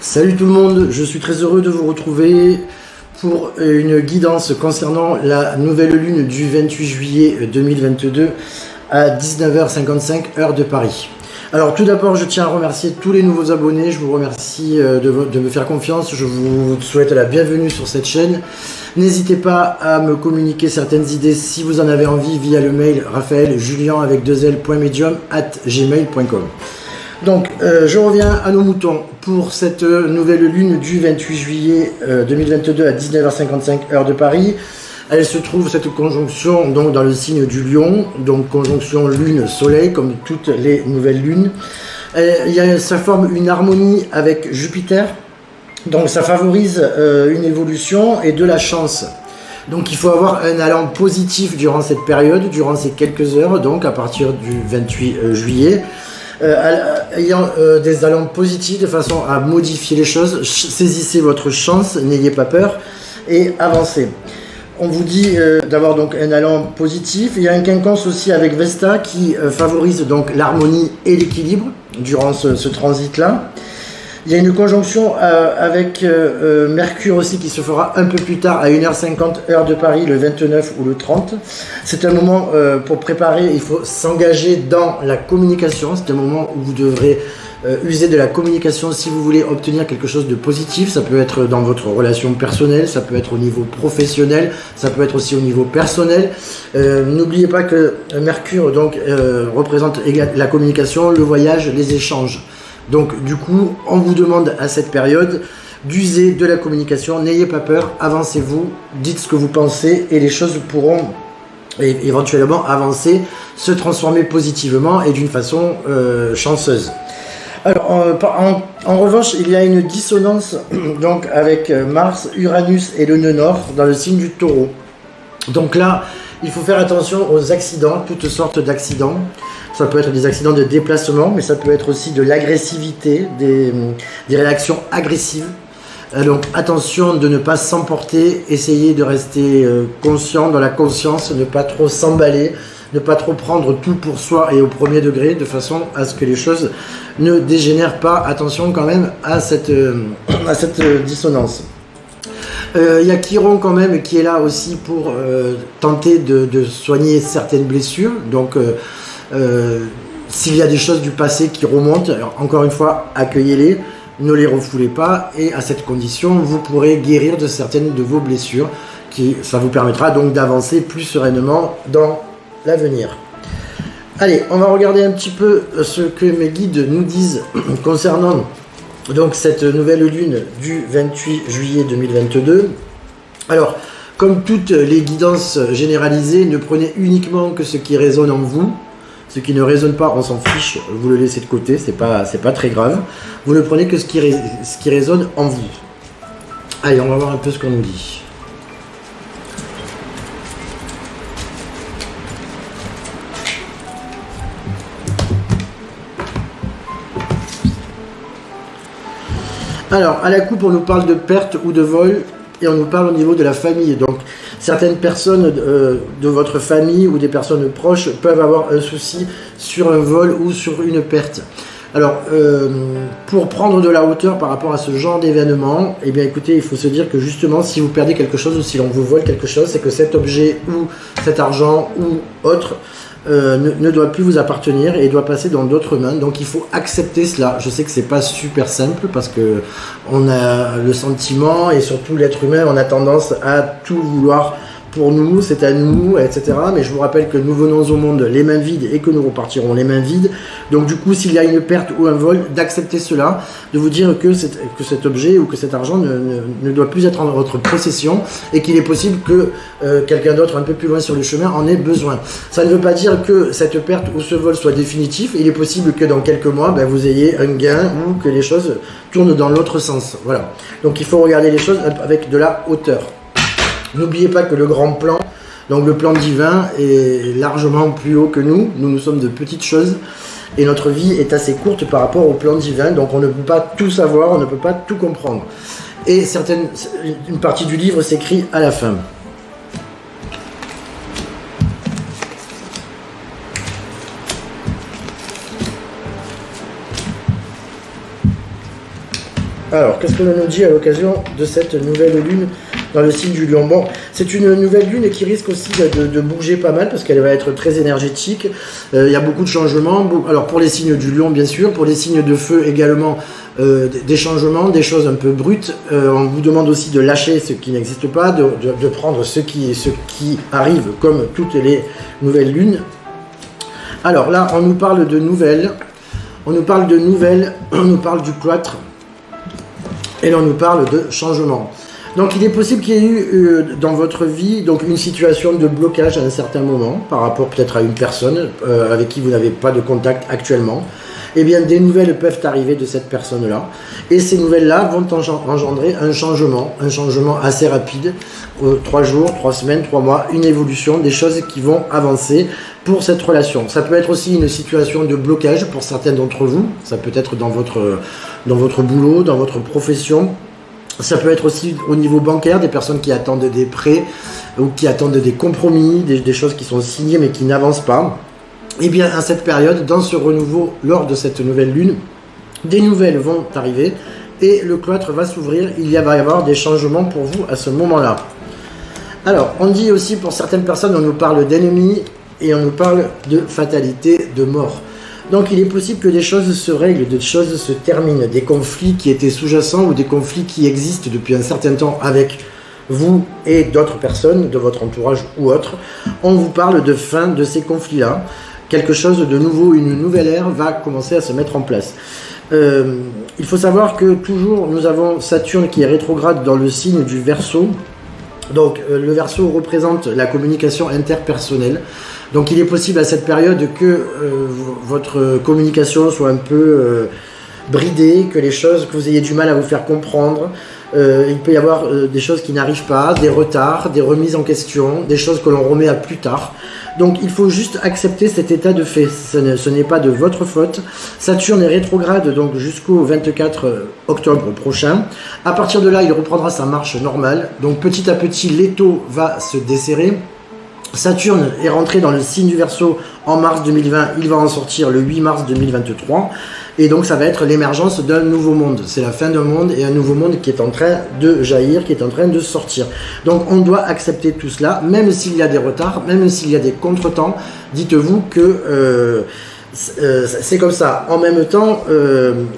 Salut tout le monde, je suis très heureux de vous retrouver pour une guidance concernant la nouvelle lune du 28 juillet 2022 à 19h55 heure de Paris. Alors tout d'abord, je tiens à remercier tous les nouveaux abonnés, je vous remercie de me faire confiance, je vous souhaite la bienvenue sur cette chaîne. N'hésitez pas à me communiquer certaines idées si vous en avez envie via le mail raphaëljulien avec 2l.medium@gmail.com. Donc, je reviens à nos moutons pour cette nouvelle lune du 28 juillet 2022 à 19h55 heure de Paris. Elle se trouve, cette conjonction, donc dans le signe du Lion, donc conjonction lune-soleil, comme toutes les nouvelles lunes. Ça forme une harmonie avec Jupiter, donc ça favorise une évolution et de la chance. Donc il faut avoir un allant positif durant cette période, durant ces quelques heures, donc à partir du 28 juillet. Ayant des allants positifs de façon à modifier les choses, saisissez votre chance, n'ayez pas peur et avancez. On vous dit d'avoir donc un allant positif. Il y a un quinconce aussi avec Vesta qui favorise donc l'harmonie et l'équilibre durant ce transit-là. Il y a une conjonction avec Mercure aussi qui se fera un peu plus tard à 1h50 heure de Paris, le 29 ou le 30. C'est un moment pour préparer, il faut s'engager dans la communication. C'est un moment où vous devrez user de la communication si vous voulez obtenir quelque chose de positif. Ça peut être dans votre relation personnelle, ça peut être au niveau professionnel, ça peut être aussi au niveau personnel. N'oubliez pas que Mercure donc, représente la communication, le voyage, les échanges. Donc du coup, on vous demande à cette période d'user de la communication, n'ayez pas peur, avancez-vous, dites ce que vous pensez et les choses pourront éventuellement avancer, se transformer positivement et d'une façon chanceuse. Alors en revanche, il y a une dissonance donc avec Mars, Uranus et le nœud nord dans le signe du Taureau. Donc là, il faut faire attention aux accidents, toutes sortes d'accidents. Ça peut être des accidents de déplacement, mais ça peut être aussi de l'agressivité, des réactions agressives. Donc attention de ne pas s'emporter, essayez de rester conscient dans la conscience, ne pas trop s'emballer, ne pas trop prendre tout pour soi et au premier degré, de façon à ce que les choses ne dégénèrent pas. Attention quand même à cette dissonance. Il y a Chiron quand même qui est là aussi pour tenter de soigner certaines blessures. Donc s'il y a des choses du passé qui remontent, alors, encore une fois, accueillez-les, ne les refoulez pas, et à cette condition, vous pourrez guérir de certaines de vos blessures, ça vous permettra donc d'avancer plus sereinement dans l'avenir. Allez, on va regarder un petit peu ce que mes guides nous disent concernant donc cette nouvelle lune du 28 juillet 2022. Alors, comme toutes les guidances généralisées, ne prenez uniquement que ce qui résonne en vous. Ce qui ne résonne pas, on s'en fiche, vous le laissez de côté, c'est pas très grave. Vous ne prenez que ce qui résonne en vous. Allez, on va voir un peu ce qu'on nous dit. Alors, à la coupe, on nous parle de perte ou de vol, et on nous parle au niveau de la famille. Donc, certaines personnes de votre famille ou des personnes proches peuvent avoir un souci sur un vol ou sur une perte. Alors, pour prendre de la hauteur par rapport à ce genre d'événement, eh bien écoutez, il faut se dire que justement, si vous perdez quelque chose ou si l'on vous vole quelque chose, c'est que cet objet ou cet argent ou autre ne doit plus vous appartenir et doit passer dans d'autres mains. Donc il faut accepter cela. Je sais que c'est pas super simple parce que on a le sentiment et surtout l'être humain, on a tendance à tout vouloir pour nous, c'est à nous, etc. Mais je vous rappelle que nous venons au monde les mains vides et que nous repartirons les mains vides. Donc du coup, s'il y a une perte ou un vol, d'accepter cela, de vous dire que cet objet ou que cet argent ne doit plus être en votre possession et qu'il est possible que quelqu'un d'autre un peu plus loin sur le chemin en ait besoin. Ça ne veut pas dire que cette perte ou ce vol soit définitif. Il est possible que dans quelques mois, vous ayez un gain ou que les choses tournent dans l'autre sens. Voilà. Donc il faut regarder les choses avec de la hauteur. N'oubliez pas que le grand plan, donc le plan divin, est largement plus haut que nous. Nous sommes de petites choses et notre vie est assez courte par rapport au plan divin. Donc on ne peut pas tout savoir, on ne peut pas tout comprendre. Et une partie du livre s'écrit à la fin. Alors, qu'est-ce que l'on nous dit à l'occasion de cette nouvelle lune dans le signe du Lion? Bon, c'est une nouvelle lune qui risque aussi de bouger pas mal parce qu'elle va être très énergétique. Il y a beaucoup de changements. Alors, pour les signes du Lion, bien sûr. Pour les signes de feu également, des changements, des choses un peu brutes. On vous demande aussi de lâcher ce qui n'existe pas, de prendre ce qui arrive comme toutes les nouvelles lunes. Alors là, on nous parle de nouvelles. On nous parle du cloître. Et l'on nous parle de changement. Donc il est possible qu'il y ait eu dans votre vie donc une situation de blocage à un certain moment, par rapport peut-être à une personne avec qui vous n'avez pas de contact actuellement. Eh bien des nouvelles peuvent arriver de cette personne-là. Et ces nouvelles-là vont engendrer un changement assez rapide. 3 jours, 3 semaines, 3 mois, une évolution, des choses qui vont avancer pour cette relation. Ça peut être aussi une situation de blocage pour certains d'entre vous. Ça peut être dans votre boulot, dans votre profession. Ça peut être aussi au niveau bancaire, des personnes qui attendent des prêts ou qui attendent des compromis, des choses qui sont signées mais qui n'avancent pas. Et bien à cette période, dans ce renouveau, lors de cette nouvelle lune, des nouvelles vont arriver et le cloître va s'ouvrir. Va y avoir des changements pour vous à ce moment-là. Alors, on dit aussi pour certaines personnes, on nous parle d'ennemis et on nous parle de fatalité, de mort. Donc il est possible que des choses se règlent, des choses se terminent, des conflits qui étaient sous-jacents ou des conflits qui existent depuis un certain temps avec vous et d'autres personnes de votre entourage ou autre. On vous parle de fin de ces conflits-là. Quelque chose de nouveau, une nouvelle ère va commencer à se mettre en place. Il faut savoir que toujours nous avons Saturne qui est rétrograde dans le signe du Verseau. Donc le Verseau représente la communication interpersonnelle. Donc il est possible à cette période que votre communication soit un peu bridée, que vous ayez du mal à vous faire comprendre. Il peut y avoir des choses qui n'arrivent pas, des retards, des remises en question, des choses que l'on remet à plus tard. Donc il faut juste accepter cet état de fait. Ce n'est pas de votre faute. Saturne est rétrograde donc jusqu'au 24 octobre prochain. À partir de là, il reprendra sa marche normale. Donc petit à petit, l'étau va se desserrer. Saturne est rentré dans le signe du Verseau en mars 2020, il va en sortir le 8 mars 2023 et donc ça va être l'émergence d'un nouveau monde. C'est la fin d'un monde et un nouveau monde qui est en train de jaillir, qui est en train de sortir. Donc on doit accepter tout cela, même s'il y a des retards, même s'il y a des contretemps, dites-vous que c'est comme ça. En même temps,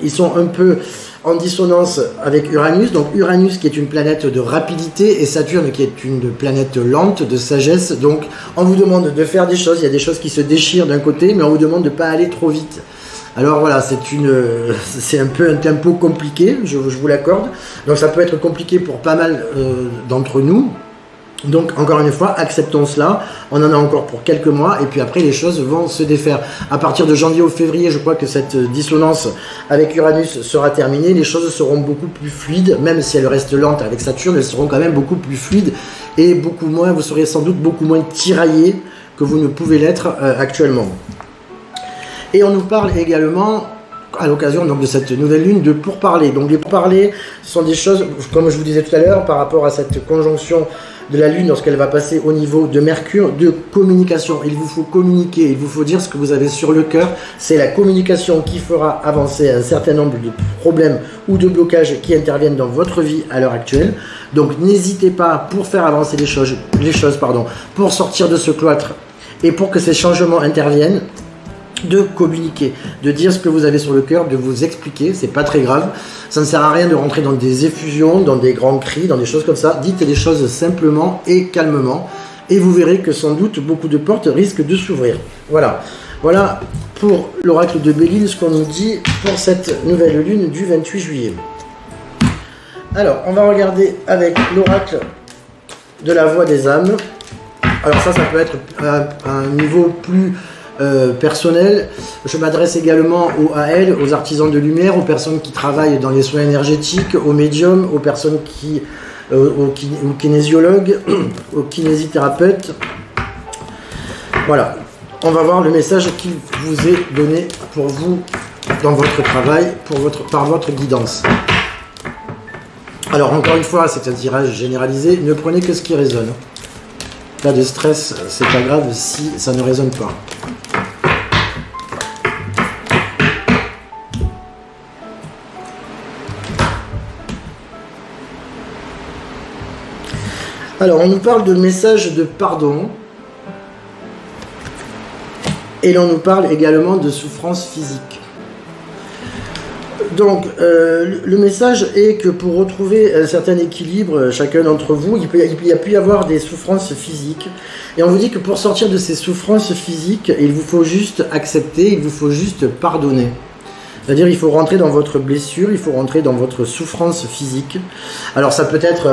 ils sont un peu en dissonance avec Uranus, donc Uranus qui est une planète de rapidité et Saturne qui est une planète lente, de sagesse. Donc on vous demande de faire des choses, il y a des choses qui se déchirent d'un côté, mais on vous demande de ne pas aller trop vite. Alors voilà, c'est un peu un tempo compliqué, je vous l'accorde. Donc ça peut être compliqué pour pas mal d'entre nous. Donc encore une fois, acceptons cela, on en a encore pour quelques mois et puis après les choses vont se défaire. À partir de janvier ou février, je crois que cette dissonance avec Uranus sera terminée, les choses seront beaucoup plus fluides, même si elles restent lentes avec Saturne, elles seront quand même beaucoup plus fluides et beaucoup moins, vous serez sans doute beaucoup moins tiraillé que vous ne pouvez l'être actuellement. Et on nous parle également, à l'occasion donc de cette nouvelle lune, de pourparlers. Donc les pourparlers sont des choses, comme je vous disais tout à l'heure, par rapport à cette conjonction de la lune lorsqu'elle va passer au niveau de Mercure, de communication. Il vous faut communiquer, il vous faut dire ce que vous avez sur le cœur. C'est la communication qui fera avancer un certain nombre de problèmes ou de blocages qui interviennent dans votre vie à l'heure actuelle. Donc n'hésitez pas pour faire avancer les choses, pour sortir de ce cloître et pour que ces changements interviennent, de communiquer, de dire ce que vous avez sur le cœur, de vous expliquer, c'est pas très grave. Ça ne sert à rien de rentrer dans des effusions, dans des grands cris, dans des choses comme ça. Dites les choses simplement et calmement et vous verrez que sans doute beaucoup de portes risquent de s'ouvrir. Voilà pour l'oracle de Béline, ce qu'on nous dit pour cette nouvelle lune du 28 juillet. Alors, on va regarder avec l'oracle de la voix des âmes. Alors ça peut être à un niveau plus personnel. Je m'adresse également aux AL, aux artisans de lumière, aux personnes qui travaillent dans les soins énergétiques, aux médiums, aux personnes aux kinésiologues, aux kinésithérapeutes. Voilà, on va voir le message qui vous est donné pour vous dans votre travail, par votre guidance. Alors encore une fois, c'est un tirage généralisé, ne prenez que ce qui résonne. Pas de stress, c'est pas grave si ça ne résonne pas. Alors, on nous parle de message de pardon. Et l'on nous parle également de souffrance physique. Donc, le message est que pour retrouver un certain équilibre, chacun d'entre vous, il y a pu y avoir des souffrances physiques. Et on vous dit que pour sortir de ces souffrances physiques, il vous faut juste accepter, il vous faut juste pardonner. C'est-à-dire il faut rentrer dans votre blessure, il faut rentrer dans votre souffrance physique. Alors ça peut être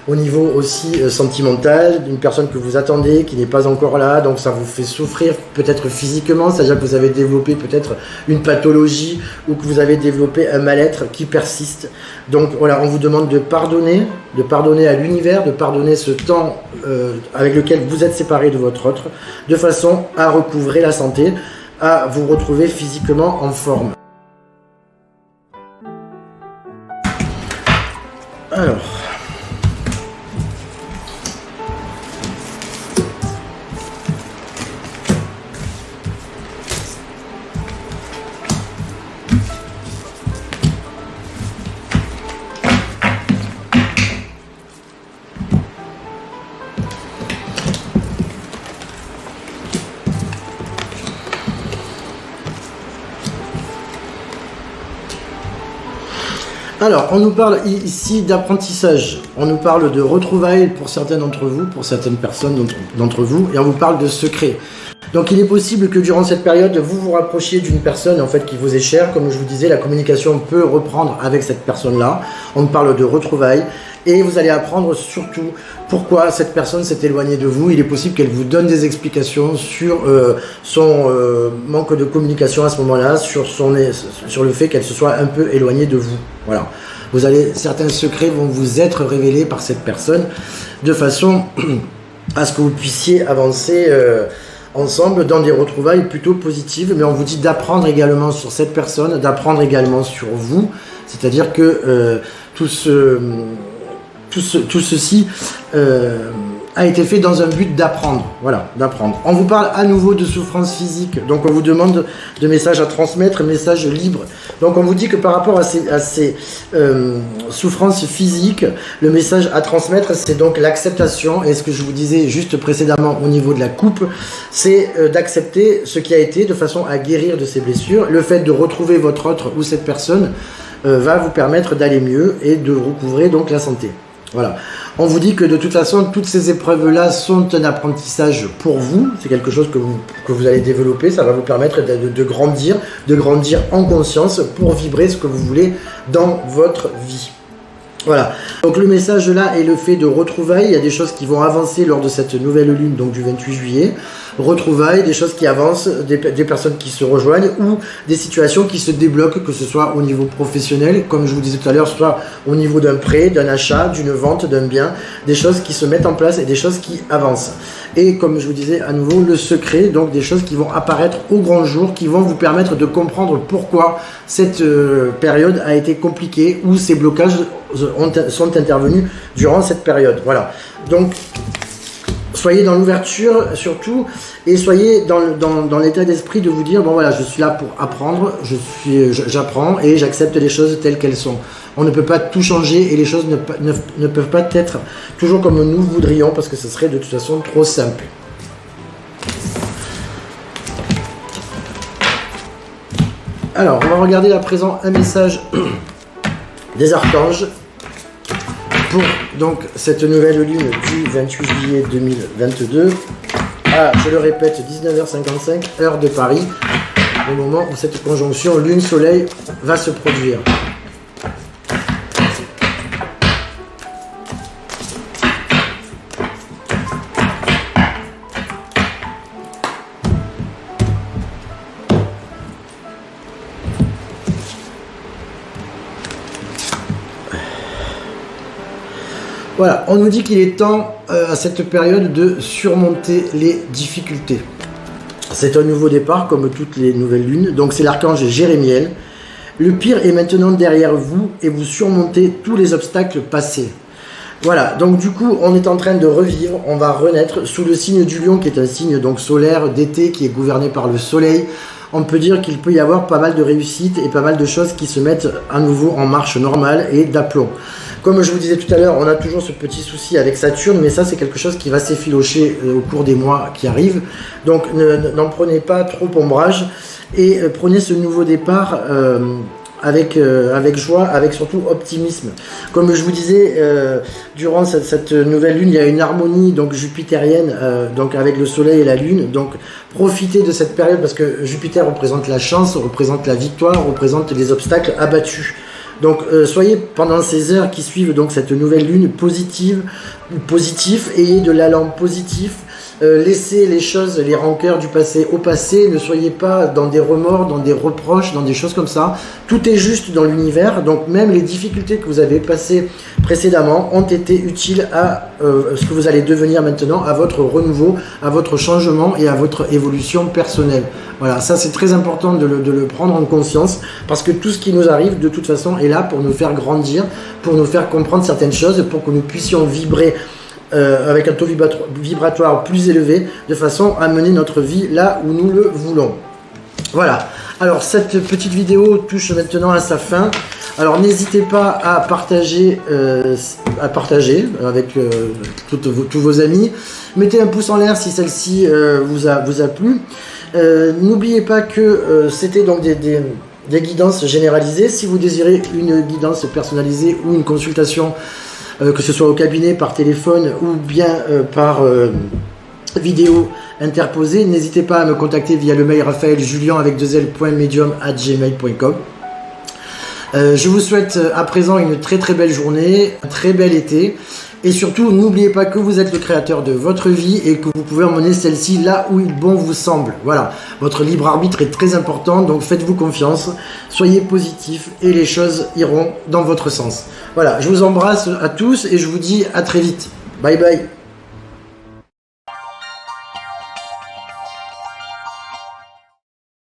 au niveau aussi sentimental, d'une personne que vous attendez, qui n'est pas encore là, donc ça vous fait souffrir peut-être physiquement, c'est-à-dire que vous avez développé peut-être une pathologie ou que vous avez développé un mal-être qui persiste. Donc voilà, on vous demande de pardonner à l'univers, de pardonner ce temps avec lequel vous êtes séparé de votre autre, de façon à recouvrer la santé, à vous retrouver physiquement en forme. Alors, on nous parle ici d'apprentissage, on nous parle de retrouvailles pour certains d'entre vous, pour certaines personnes d'entre vous, et on vous parle de secrets. Donc il est possible que durant cette période, vous vous rapprochiez d'une personne en fait qui vous est chère. Comme je vous disais, la communication peut reprendre avec cette personne-là. On parle de retrouvailles. Et vous allez apprendre surtout pourquoi cette personne s'est éloignée de vous. Il est possible qu'elle vous donne des explications sur son manque de communication à ce moment-là, sur le fait qu'elle se soit un peu éloignée de vous. Voilà. Certains secrets vont vous être révélés par cette personne de façon à ce que vous puissiez avancer ensemble dans des retrouvailles plutôt positives. Mais on vous dit d'apprendre également sur cette personne, d'apprendre également sur vous. C'est-à-dire que tout ceci a été fait dans un but d'apprendre. Voilà, d'apprendre. On vous parle à nouveau de souffrance physique. Donc on vous demande de messages à transmettre, messages libres. Donc on vous dit que par rapport à ces souffrances physiques, le message à transmettre, c'est donc l'acceptation. Et ce que je vous disais juste précédemment au niveau de la coupe, c'est d'accepter ce qui a été de façon à guérir de ces blessures. Le fait de retrouver votre autre ou cette personne va vous permettre d'aller mieux et de recouvrer donc la santé. Voilà. On vous dit que de toute façon, toutes ces épreuves-là sont un apprentissage pour vous. C'est quelque chose que vous allez développer. Ça va vous permettre de grandir en conscience pour vibrer ce que vous voulez dans votre vie. Voilà. Donc le message là est le fait de retrouvailles. Il y a des choses qui vont avancer lors de cette nouvelle lune, donc du 28 juillet. Retrouvailles, des choses qui avancent, des personnes qui se rejoignent ou des situations qui se débloquent, que ce soit au niveau professionnel, comme je vous disais tout à l'heure, soit au niveau d'un prêt, d'un achat, d'une vente, d'un bien, des choses qui se mettent en place et des choses qui avancent. Et comme je vous disais à nouveau, le secret, donc des choses qui vont apparaître au grand jour, qui vont vous permettre de comprendre pourquoi cette période a été compliquée ou ces blocages sont intervenus durant cette période. Voilà. Donc, soyez dans l'ouverture surtout et soyez dans l'état d'esprit de vous dire bon voilà, je suis là pour apprendre, j'apprends et j'accepte les choses telles qu'elles sont. On ne peut pas tout changer et les choses ne peuvent pas être toujours comme nous voudrions parce que ce serait de toute façon trop simple. Alors, on va regarder à présent un message des archanges pour donc cette nouvelle lune du 28 juillet 2022 à, je le répète, 19h55 heure de Paris, au moment où cette conjonction lune-soleil va se produire. Voilà, on nous dit qu'il est temps à cette période de surmonter les difficultés. C'est un nouveau départ comme toutes les nouvelles lunes, donc c'est l'archange Jérémiel. Le pire est maintenant derrière vous et vous surmontez tous les obstacles passés. Voilà, donc du coup on est en train de revivre, on va renaître sous le signe du lion qui est un signe donc solaire d'été qui est gouverné par le soleil. On peut dire qu'il peut y avoir pas mal de réussites et pas mal de choses qui se mettent à nouveau en marche normale et d'aplomb. Comme je vous disais tout à l'heure, on a toujours ce petit souci avec Saturne, mais ça c'est quelque chose qui va s'effilocher au cours des mois qui arrivent. Donc n'en prenez pas trop ombrage et prenez ce nouveau départ avec joie, avec surtout optimisme. Comme je vous disais, durant cette nouvelle lune, il y a une harmonie donc jupitérienne donc avec le soleil et la lune. Donc profitez de cette période parce que Jupiter représente la chance, représente la victoire, représente les obstacles abattus. Donc soyez pendant ces heures qui suivent donc cette nouvelle lune positive, ayez de l'allant positif. Laissez les choses, les rancœurs du passé au passé, ne soyez pas dans des remords, dans des reproches, dans des choses comme ça. Tout est juste dans l'univers, donc même les difficultés que vous avez passées précédemment ont été utiles à ce que vous allez devenir maintenant, à votre renouveau, à votre changement et à votre évolution personnelle. Voilà, ça c'est très important de le prendre en conscience, parce que tout ce qui nous arrive de toute façon est là pour nous faire grandir, pour nous faire comprendre certaines choses, pour que nous puissions vibrer avec un taux vibratoire plus élevé, de façon à mener notre vie là où nous le voulons. Voilà, alors cette petite vidéo touche maintenant à sa fin. Alors n'hésitez pas à partager avec tous vos amis. Mettez un pouce en l'air si celle-ci vous a plu. N'oubliez pas que c'était donc des guidances généralisées. Si vous désirez une guidance personnalisée ou une consultation, que ce soit au cabinet, par téléphone ou bien par vidéo interposée, n'hésitez pas à me contacter via le mail raphaeljulian avec 2l.medium@gmail.com. Je vous souhaite à présent une très très belle journée, un très bel été, et surtout n'oubliez pas que vous êtes le créateur de votre vie et que vous pouvez emmener celle-ci là où il bon vous semble. Voilà, votre libre arbitre est très important, donc faites-vous confiance, soyez positif et les choses iront dans votre sens. Voilà, je vous embrasse à tous et je vous dis à très vite. Bye bye.